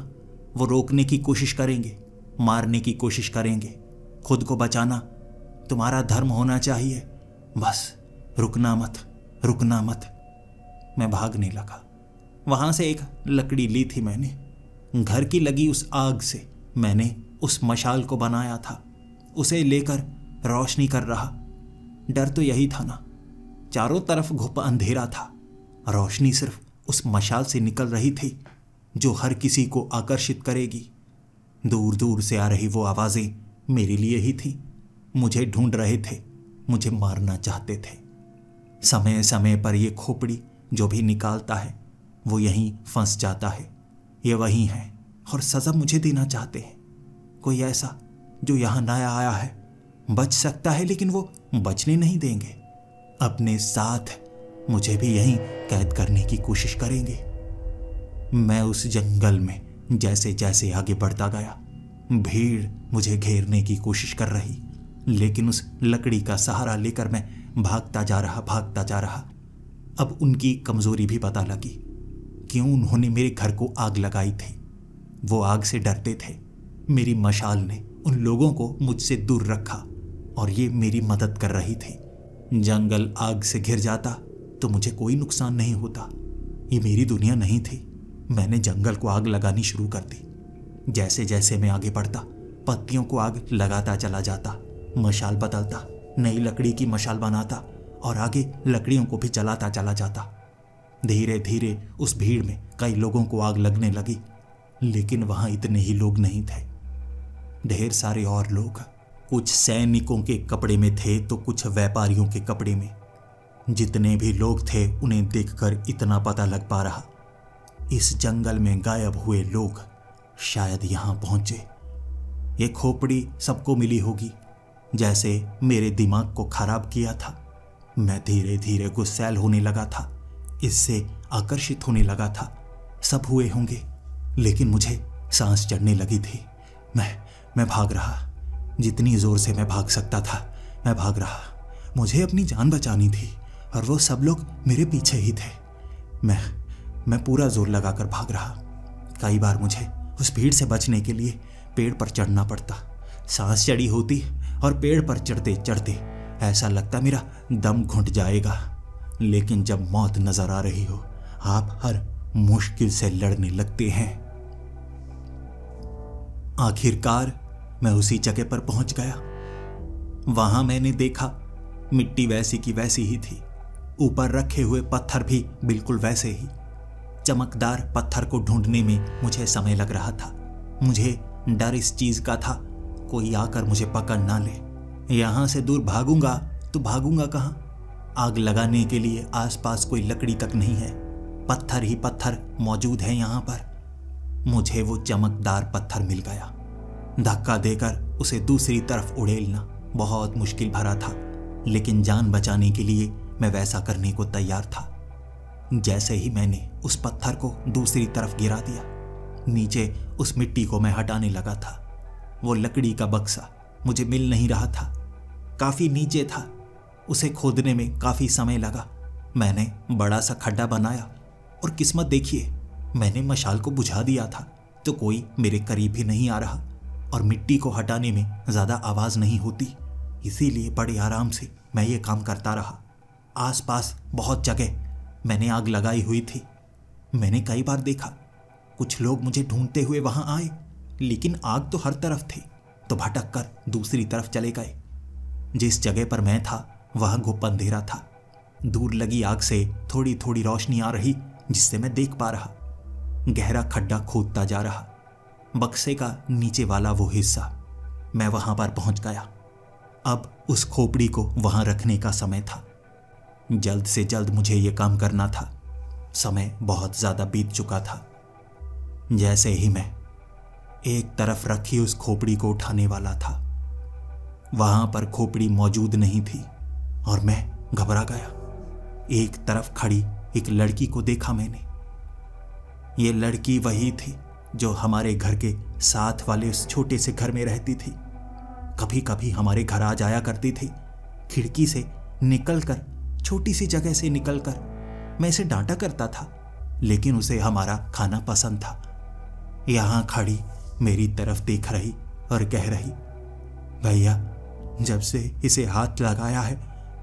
वो रोकने की कोशिश करेंगे, मारने की कोशिश करेंगे। खुद को बचाना तुम्हारा धर्म होना चाहिए, बस रुकना मत, रुकना मत। मैं भागने लगा। वहां से एक लकड़ी ली थी मैंने, घर की लगी उस आग से मैंने उस मशाल को बनाया था। उसे लेकर रोशनी कर रहा। डर तो यही था ना, चारों तरफ घुप अंधेरा था। रोशनी सिर्फ उस मशाल से निकल रही थी जो हर किसी को आकर्षित करेगी। दूर दूर से आ रही वो आवाजें मेरे लिए ही थी। मुझे ढूंढ रहे थे, मुझे मारना चाहते थे। समय समय पर ये खोपड़ी जो भी निकालता है वो यहीं फंस जाता है। ये वही है और सजा मुझे देना चाहते हैं। कोई ऐसा जो यहाँ नया आया है, बच सकता है, लेकिन वो बचने नहीं देंगे। अपने साथ मुझे भी यहीं कैद करने की कोशिश करेंगे। मैं उस जंगल में जैसे जैसे आगे बढ़ता गया, भीड़ मुझे घेरने की कोशिश कर रही, लेकिन उस लकड़ी का सहारा लेकर मैं भागता जा रहा। अब उनकी कमजोरी भी पता लगी। क्यों उन्होंने मेरे घर को आग लगाई थी? वो आग से डरते थे। मेरी मशाल ने उन लोगों को मुझसे दूर रखा और ये मेरी मदद कर रही थी। जंगल आग से घिर जाता तो मुझे कोई नुकसान नहीं होता। ये मेरी दुनिया नहीं थी। मैंने जंगल को आग लगानी शुरू कर दी। जैसे जैसे मैं आगे बढ़ता, पत्तियों को आग लगाता चला जाता, मशाल बदलता, नई लकड़ी की मशाल बनाता और आगे लकड़ियों को भी जलाता चला जाता। धीरे धीरे उस भीड़ में कई लोगों को आग लगने लगी, लेकिन वहां इतने ही लोग नहीं थे। ढेर सारे और लोग, कुछ सैनिकों के कपड़े में थे तो कुछ व्यापारियों के कपड़े में। जितने भी लोग थे उन्हें देखकर इतना पता लग पा रहा, इस जंगल में गायब हुए लोग शायद यहां पहुंचे। ये खोपड़ी सबको मिली होगी, जैसे मेरे दिमाग को खराब किया था। मैं धीरे धीरे गुस्सैल होने लगा था, इससे आकर्षित होने लगा था। सब हुए होंगे, लेकिन मुझे सांस चढ़ने लगी थी। मैं भाग रहा। जितनी जोर से मैं भाग सकता था मैं भाग रहा। मुझे अपनी जान बचानी थी और वो सब लोग मेरे पीछे ही थे। मैं पूरा जोर लगाकर भाग रहा। कई बार मुझे उस भीड़ से बचने के लिए पेड़ पर चढ़ना पड़ता। सांस चढ़ी होती और पेड़ पर चढ़ते चढ़ते ऐसा लगता मेरा दम घुट जाएगा। लेकिन जब मौत नजर आ रही हो, आप हर मुश्किल से लड़ने लगते हैं। आखिरकार मैं उसी जगह पर पहुंच गया। वहां मैंने देखा मिट्टी वैसी की वैसी ही थी। ऊपर रखे हुए पत्थर भी बिल्कुल वैसे ही। चमकदार पत्थर को ढूंढने में मुझे समय लग रहा था। मुझे डर इस चीज का था, कोई आकर मुझे पकड़ ना ले। यहां से दूर भागूंगा तो भागूंगा कहां? आग लगाने के लिए आसपास कोई लकड़ी तक नहीं है। पत्थर ही पत्थर मौजूद है यहां पर। मुझे वो चमकदार पत्थर मिल गया। धक्का देकर उसे दूसरी तरफ उड़ेलना बहुत मुश्किल भरा था, लेकिन जान बचाने के लिए मैं वैसा करने को तैयार था। जैसे ही मैंने उस पत्थर को दूसरी तरफ गिरा दिया, नीचे उस मिट्टी को मैं हटाने लगा था। वो लकड़ी का बक्सा मुझे मिल नहीं रहा था, काफी नीचे था। उसे खोदने में काफी समय लगा। मैंने बड़ा सा खड्डा बनाया और किस्मत देखिए, मैंने मशाल को बुझा दिया था तो कोई मेरे करीब भी नहीं आ रहा और मिट्टी को हटाने में ज्यादा आवाज नहीं होती। इसीलिए बड़े आराम से मैं ये काम करता रहा। आसपास बहुत जगह मैंने आग लगाई हुई थी। मैंने कई बार देखा कुछ लोग मुझे ढूंढते हुए वहां आए, लेकिन आग तो हर तरफ थी, तो भटक कर दूसरी तरफ चले गए। जिस जगह पर मैं था वहां गुप्त अंधेरा था। दूर लगी आग से थोड़ी थोड़ी रोशनी आ रही, जिससे मैं देख पा रहा। गहरा खड्डा खोदता जा रहा, बक्से का नीचे वाला वो हिस्सा। मैं वहां पर पहुंच गया। अब उस खोपड़ी को वहां रखने का समय था। जल्द से जल्द मुझे ये काम करना था। समय बहुत ज्यादा बीत चुका था। जैसे ही मैं एक तरफ रखी उस खोपड़ी को उठाने वाला था, वहां पर खोपड़ी मौजूद नहीं थी और मैं घबरा गया। एक तरफ खड़ी एक लड़की को देखा मैंने। ये लड़की वही थी जो हमारे घर के साथ वाले उस छोटे से घर में रहती थी। कभी कभी हमारे घर आ जाया करती थी। खिड़की से निकलकर, छोटी सी जगह से निकलकर मैं इसे डांटा करता था, लेकिन उसे हमारा खाना पसंद था। यहां खड़ी मेरी तरफ देख रही और कह रही, भैया, जब से इसे हाथ लगाया है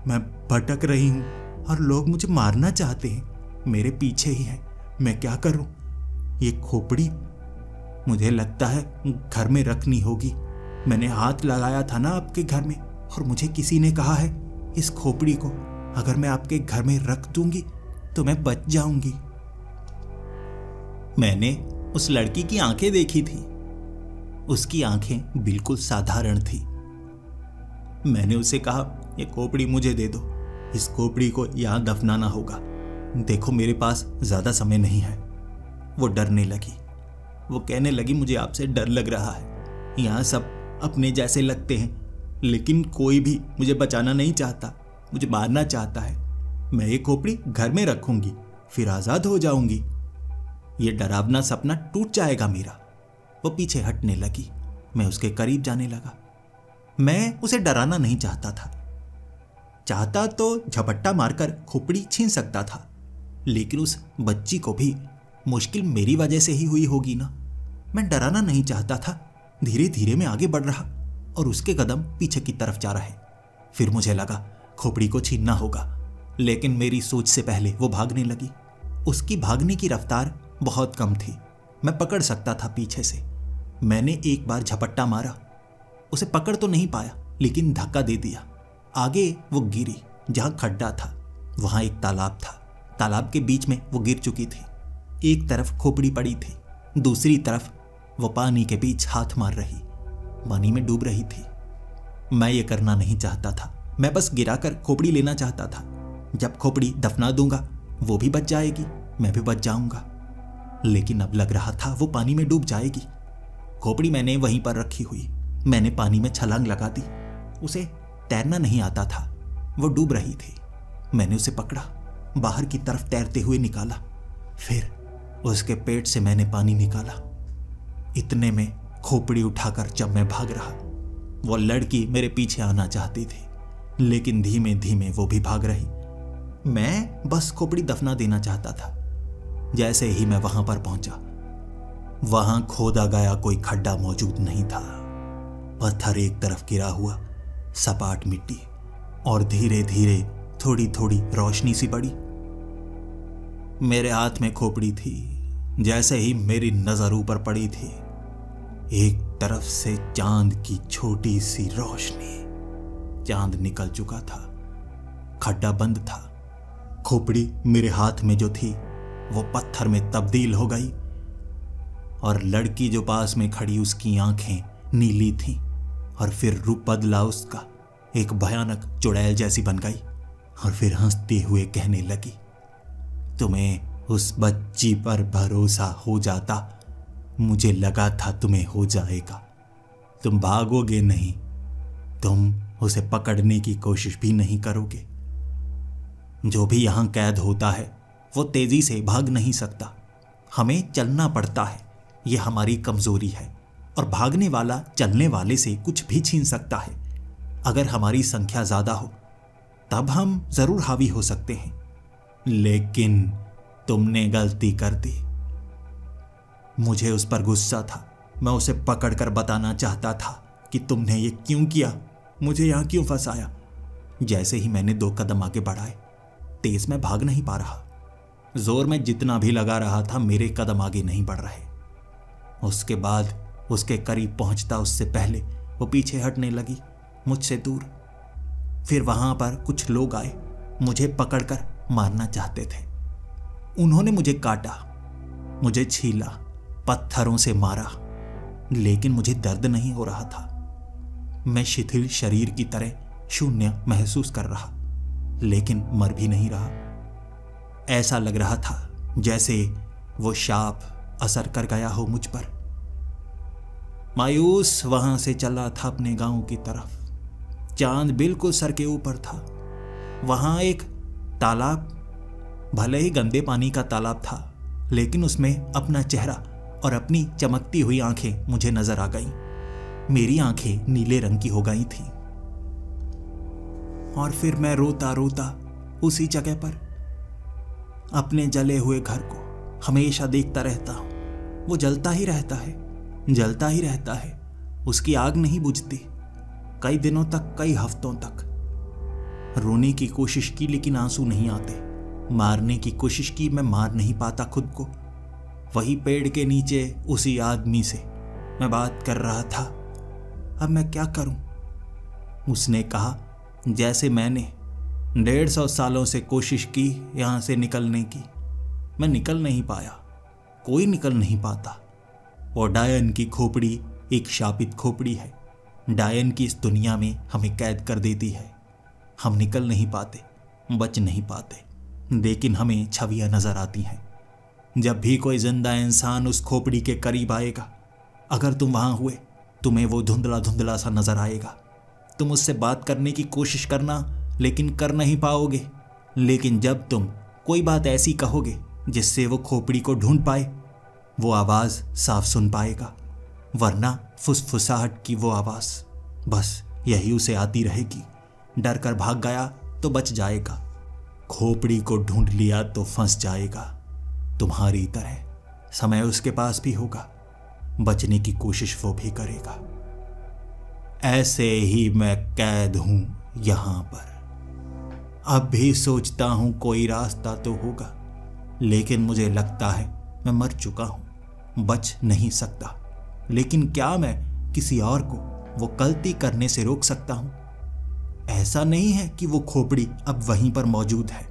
मैं भटक रही हूं और लोग मुझे मारना चाहते हैं। मेरे पीछे ही है, मैं क्या करूं? ये खोपड़ी मुझे लगता है घर में रखनी होगी। मैंने हाथ लगाया था ना आपके घर में, और मुझे किसी ने कहा है इस खोपड़ी को अगर मैं आपके घर में रख दूंगी तो मैं बच जाऊंगी। मैंने उस लड़की की आंखें देखी थी। उसकी आंखें बिल्कुल साधारण थी। मैंने उसे कहा, ये खोपड़ी मुझे दे दो, इस खोपड़ी को यहां दफनाना होगा। देखो मेरे पास ज्यादा समय नहीं है। वो डरने लगी। वो कहने लगी, मुझे आपसे डर लग रहा है। यहां सब अपने जैसे लगते हैं, लेकिन कोई भी मुझे बचाना नहीं चाहता, मुझे मारना चाहता है। मैं ये खोपड़ी घर में रखूंगी, फिर आजाद हो जाऊंगी। ये डरावना सपना टूट जाएगा मेरा। वो पीछे हटने लगी। मैं उसके करीब जाने लगा। मैं उसे डराना नहीं चाहता था। चाहता तो झपट्टा मारकर खोपड़ी छीन सकता था, लेकिन उस बच्ची को भी मुश्किल मेरी वजह से ही हुई होगी ना। मैं डराना नहीं चाहता था। धीरे धीरे मैं आगे बढ़ रहा और उसके कदम पीछे की तरफ जा रहे। फिर मुझे लगा खोपड़ी को छीनना होगा, लेकिन मेरी सोच से पहले वो भागने लगी। उसकी भागने की रफ्तार बहुत कम थी। मैं पकड़ सकता था पीछे से। मैंने एक बार झपट्टा मारा। उसे पकड़ तो नहीं पाया, लेकिन धक्का दे दिया। आगे वो गिरी। जहां खड्डा था वहां एक तालाब था। तालाब के बीच में वो गिर चुकी थी। एक तरफ खोपड़ी पड़ी थी, दूसरी तरफ वो पानी के बीच हाथ मार रही, पानी में डूब रही थी। मैं ये करना नहीं चाहता था। मैं बस गिराकर खोपड़ी लेना चाहता था। जब खोपड़ी दफना दूंगा वो भी बच जाएगी, मैं भी बच जाऊंगा। लेकिन अब लग रहा था वो पानी में डूब जाएगी। खोपड़ी मैंने वहीं पर रखी हुई। मैंने पानी में छलांग लगा दी। उसे तैरना नहीं आता था, वो डूब रही थी। मैंने उसे पकड़ा, बाहर की तरफ तैरते हुए निकाला। फिर उसके पेट से मैंने पानी निकाला। इतने में खोपड़ी उठाकर जब मैं भाग रहा, वो लड़की मेरे पीछे आना चाहती थी, लेकिन धीमे धीमे वो भी भाग रही। मैं बस खोपड़ी दफना देना चाहता था। जैसे ही मैं वहां पर पहुंचा, वहां खोदा गया कोई खड्डा मौजूद नहीं था। पत्थर एक तरफ गिरा हुआ, सपाट मिट्टी, और धीरे धीरे थोड़ी थोड़ी रोशनी सी बढ़ी। मेरे हाथ में खोपड़ी थी। जैसे ही मेरी नजर ऊपर पड़ी थी, एक तरफ से चांद की छोटी सी रोशनी। चांद निकल चुका था, खड्डा बंद था। खोपड़ी मेरे हाथ में जो थी वो पत्थर में तब्दील हो गई, और लड़की जो पास में खड़ी उसकी आंखें नीली थीं, और फिर रूप बदला उसका, एक भयानक चुड़ैल जैसी बन गई, और फिर हंसते हुए कहने लगी, तुम्हें उस बच्ची पर भरोसा हो जाता, मुझे लगा था तुम्हें हो जाएगा। तुम भागोगे नहीं, तुम उसे पकड़ने की कोशिश भी नहीं करोगे। जो भी यहां कैद होता है वो तेजी से भाग नहीं सकता। हमें चलना पड़ता है, यह हमारी कमजोरी है, और भागने वाला चलने वाले से कुछ भी छीन सकता है। अगर हमारी संख्या ज्यादा हो तब हम जरूर हावी हो सकते हैं, लेकिन तुमने गलती कर दी। मुझे उस पर गुस्सा था। मैं उसे पकड़कर बताना चाहता था कि तुमने ये क्यों किया, मुझे यहां क्यों फंसाया? जैसे ही मैंने 2 कदम आगे बढ़ाए, तेज में भाग नहीं पा रहा। जोर में जितना भी लगा रहा था, मेरे कदम आगे नहीं बढ़ रहे। उसके बाद उसके करीब पहुंचता उससे पहले वो पीछे हटने लगी, मुझसे दूर। फिर वहां पर कुछ लोग आए, मुझे पकड़कर मारना चाहते थे। उन्होंने मुझे काटा, मुझे छीला, पत्थरों से मारा, लेकिन मुझे दर्द नहीं हो रहा था। मैं शिथिल शरीर की तरह शून्य महसूस कर रहा, लेकिन मर भी नहीं रहा। ऐसा लग रहा था जैसे वो शाप असर कर गया हो मुझ पर। मायूस वहां से चला था अपने गांव की तरफ। चांद बिल्कुल सर के ऊपर था। वहां एक तालाब, भले ही गंदे पानी का तालाब था, लेकिन उसमें अपना चेहरा और अपनी चमकती हुई आंखें मुझे नजर आ गईं। मेरी आंखें नीले रंग की हो गई थीं। और फिर मैं रोता रोता उसी जगह पर अपने जले हुए घर को हमेशा देखता रहता हूं। वो जलता ही रहता है, जलता ही रहता है। उसकी आग नहीं बुझती। कई दिनों तक, कई हफ्तों तक रोने की कोशिश की, लेकिन आंसू नहीं आते। मारने की कोशिश की, मैं मार नहीं पाता खुद को। वही पेड़ के नीचे उसी आदमी से मैं बात कर रहा था। अब मैं क्या करूं? उसने कहा, जैसे मैंने 150 सालों से कोशिश की यहां से निकलने की, मैं निकल नहीं पाया। कोई निकल नहीं पाता। और डायन की खोपड़ी एक शापित खोपड़ी है। डायन की इस दुनिया में हमें कैद कर देती है। हम निकल नहीं पाते, बच नहीं पाते, लेकिन हमें छवियां नजर आती हैं। जब भी कोई जिंदा इंसान उस खोपड़ी के करीब आएगा, अगर तुम वहां हुए, तुम्हें वो धुंधला धुंधला सा नजर आएगा। तुम उससे बात करने की कोशिश करना, लेकिन कर नहीं पाओगे। लेकिन जब तुम कोई बात ऐसी कहोगे जिससे वो खोपड़ी को ढूंढ पाए, वो आवाज साफ सुन पाएगा। वरना फुसफुसाहट की वो आवाज, बस यही उसे आती रहेगी। डर कर भाग गया तो बच जाएगा, खोपड़ी को ढूंढ लिया तो फंस जाएगा। तुम्हारी तरह समय उसके पास भी होगा, बचने की कोशिश वो भी करेगा। ऐसे ही मैं कैद हूं यहां पर। अब भी सोचता हूं कोई रास्ता तो होगा, लेकिन मुझे लगता है मैं मर चुका हूं, बच नहीं सकता। लेकिन क्या मैं किसी और को वो गलती करने से रोक सकता हूं? ऐसा नहीं है कि वो खोपड़ी अब वहीं पर मौजूद है।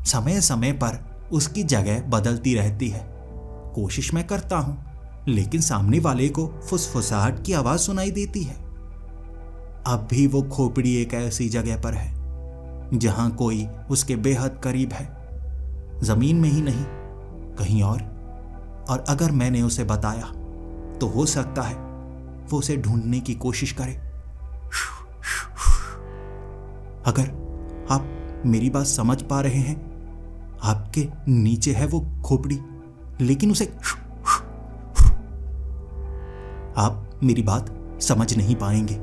समय समय पर उसकी जगह बदलती रहती है। कोशिश मैं करता हूं, लेकिन सामने वाले को फुसफुसाहट की आवाज सुनाई देती है। अब भी वो खोपड़ी एक ऐसी जगह पर है जहां कोई उसके बेहद करीब है, जमीन में ही नहीं, कहीं और अगर मैंने उसे बताया तो हो सकता है वो उसे ढूंढने की कोशिश करे। अगर आप मेरी बात समझ पा रहे हैं, आपके नीचे है वो खोपड़ी, लेकिन उसे आप मेरी बात समझ नहीं पाएंगे।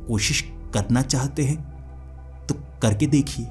कोशिश करना चाहते हैं तो करके देखिए।